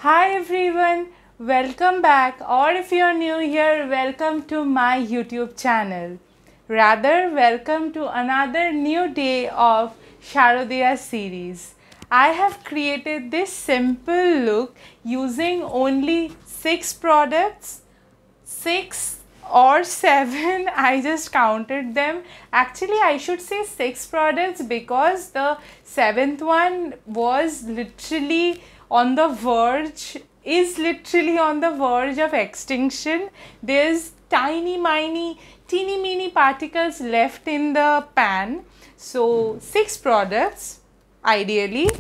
Hi everyone, welcome back, or if you're new here, welcome to my YouTube channel. Rather, welcome to another new day of Sharodaya series. I have created this simple look using only 6 products, 6 or 7. I just counted them. Actually, I should say 6 products because the 7th one was literally on the verge, is literally on the verge of extinction. There's teeny mini particles left in the pan. So 6 products ideally.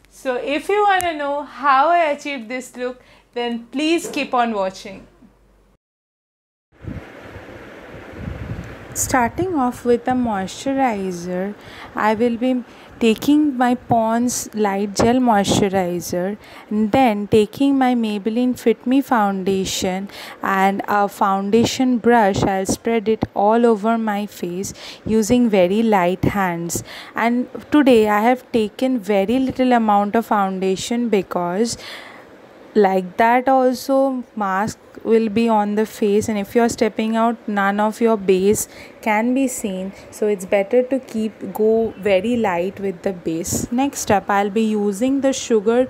So if you want to know how I achieved this look, then please keep on watching. Starting off with a moisturizer, I will be taking my Pond's Light Gel Moisturizer and then taking my Maybelline Fit Me foundation and a foundation brush. I'll spread it all over my face using very light hands. And today I have taken very little amount of foundation because like that also mask will be on the face, and if you're stepping out none of your base can be seen, so it's better to go very light with the base. Next up, I'll be using the sugar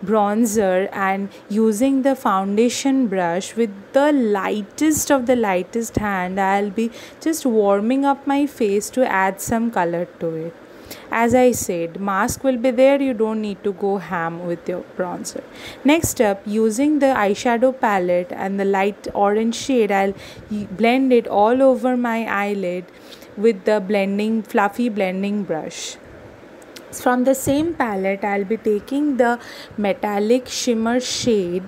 bronzer and using the foundation brush with the lightest of the lightest hand. I'll be just warming up my face to add some color to it. As I said, mask will be there, you don't need to go ham with your bronzer. Next up, using the eyeshadow palette and the light orange shade, I'll blend it all over my eyelid with the fluffy blending brush. From the same palette, I'll be taking the metallic shade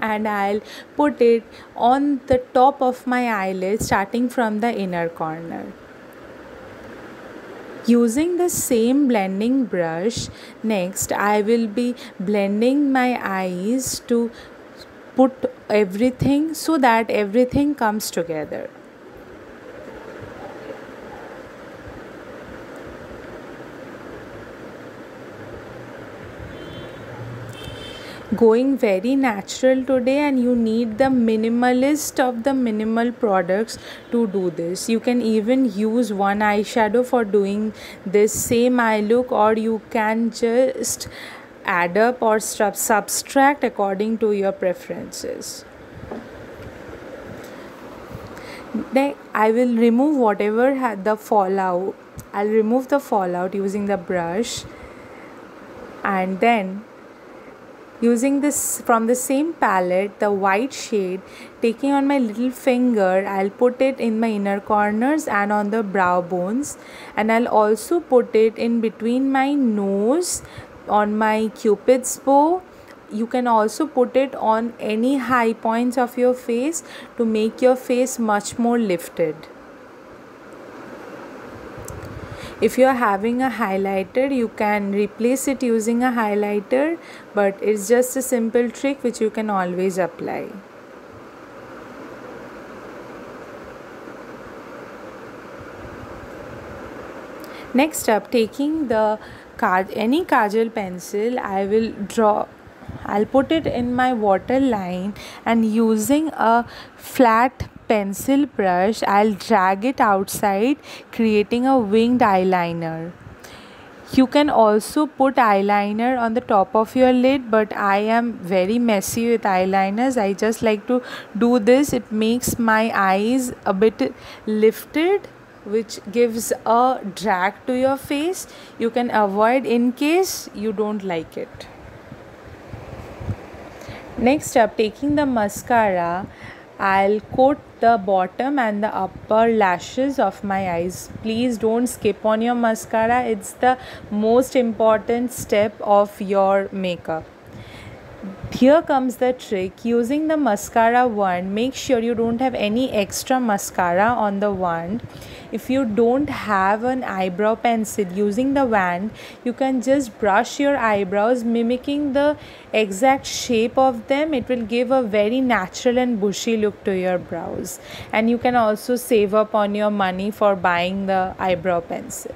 and I'll put it on the top of my eyelid starting from the inner corner. Using the same blending brush, next I will be blending my eyes to put everything so that everything comes together. Going very natural today, and you need the minimalist of the minimal products to do this. You can even use one eyeshadow for doing this same eye look, or you can just add up or subtract according to your preferences. Then I will remove whatever had the fallout. I'll remove the fallout using the brush, and then using this from the same palette, the white shade, taking on my little finger, I'll put it in my inner corners and on the brow bones, and I'll also put it in between my nose on my cupid's bow. You can also put it on any high points of your face to make your face much more lifted. If you are having a highlighter, you can replace it using a highlighter, but it's just a simple trick which you can always apply. Next up, taking the any kajal pencil, I'll put it in my waterline, and using a flat pencil brush, I'll drag it outside, creating a winged eyeliner. You can also put eyeliner on the top of your lid, but I am very messy with eyeliners. I just like to do this. It makes my eyes a bit lifted, which gives a drag to your face. You can avoid in case you don't like it. Next up, taking the mascara, I'll coat the bottom and the upper lashes of my eyes. Please don't skip on your mascara. It's the most important step of your makeup. Here comes the trick. Using the mascara wand, make sure you don't have any extra mascara on the wand. If you don't have an eyebrow pencil, using the wand, you can just brush your eyebrows, mimicking the exact shape of them. It will give a very natural and bushy look to your brows, and you can also save up on your money for buying the eyebrow pencil.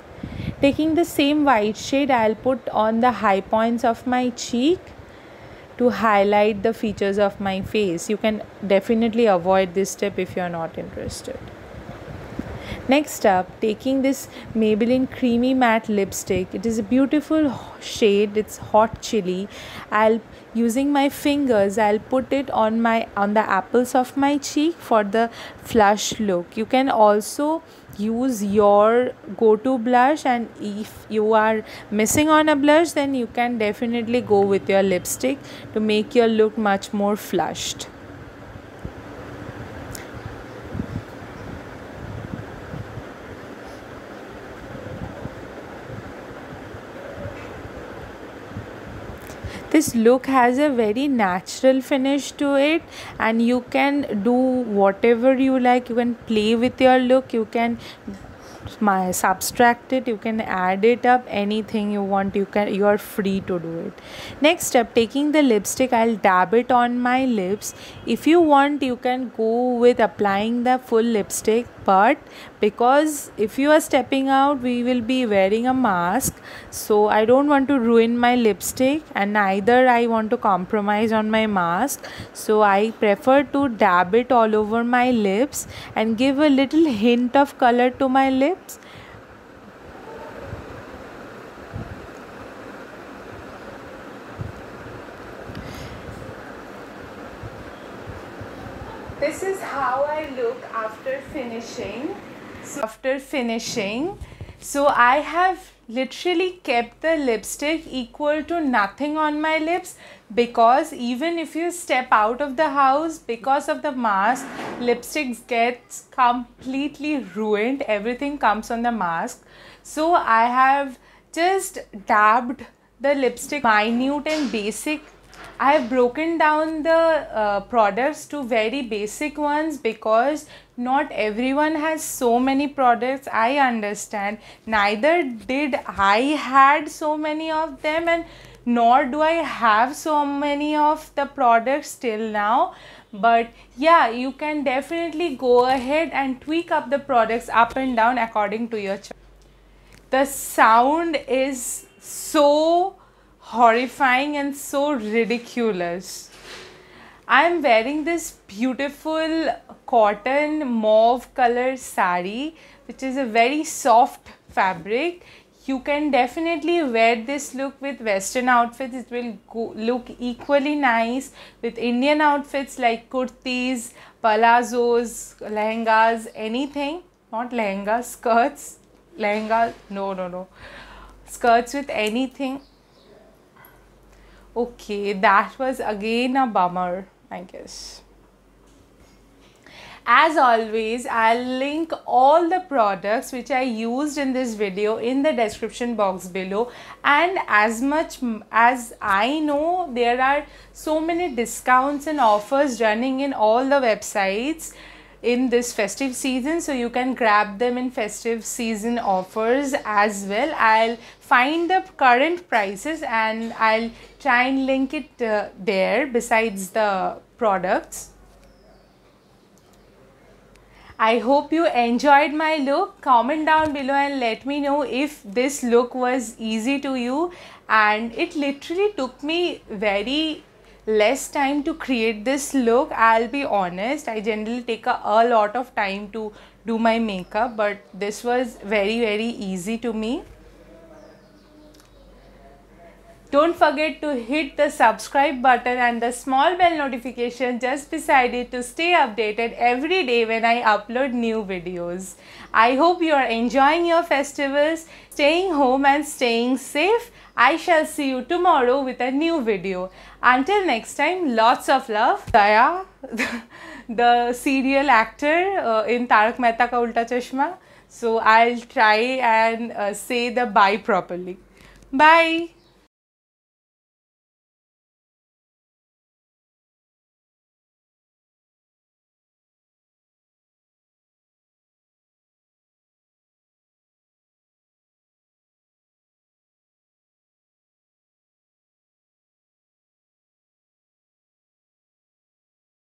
Taking the same white shade, I'll put on the high points of my cheek to highlight the features of my face. You can definitely avoid this step if you are not interested. Next up, taking this Maybelline Creamy Matte Lipstick. It is a beautiful shade. It's hot chili. Using my fingers, I'll put it on the apples of my cheek for the flush look. You can also use your go-to blush, and if you are missing on a blush, then you can definitely go with your lipstick to make your look much more flushed. This look has a very natural finish to it, and you can do whatever you like. You can play with your look, you can subtract it, you can add it up, anything you want, you are free to do it. Next step, taking the lipstick, I'll dab it on my lips. If you want, you can go with applying the full lipstick, but because if you are stepping out, we will be wearing a mask, so I don't want to ruin my lipstick, and neither I want to compromise on my mask, so I prefer to dab it all over my lips and give a little hint of color to my lips. This is how I look after finishing. So I have literally kept the lipstick equal to nothing on my lips, because even if you step out of the house, because of the mask, lipstick gets completely ruined. Everything comes on the mask. So I have just dabbed the lipstick minute and basic. I have broken down the products to very basic ones, because not everyone has so many products. I understand. Neither did I had so many of them, and nor do I have so many of the products till now. But yeah, you can definitely go ahead and tweak up the products up and down according to your choice. The sound is so horrifying and so ridiculous. I'm wearing this beautiful cotton mauve color sari, which is a very soft fabric. You can definitely wear this look with western outfits. It will look equally nice with Indian outfits like kurtis, palazzos, lehengas, anything. Not lehengas, skirts. Lehenga, no. Skirts with anything. Okay, that was again a bummer, I guess. As always, I'll link all the products which I used in this video in the description box below, and as much as I know, there are so many discounts and offers running in all the websites in this festive season, so you can grab them in festive season offers as well. I'll find the current prices and I'll try and link it there besides the products. I hope you enjoyed my look. Comment down below and let me know if this look was easy to you, and it literally took me very less time to create this look. I'll be honest, I generally take a lot of time to do my makeup, but this was very easy to me. Don't forget to hit the subscribe button and the small bell notification just beside it to stay updated every day when I upload new videos. I hope you are enjoying your festivals, staying home and staying safe. I shall see you tomorrow with a new video. Until next time, lots of love. Daya, the serial actor in Tarak Mehta Ka Ulta Chashma. So I'll try and say the bye properly. Bye.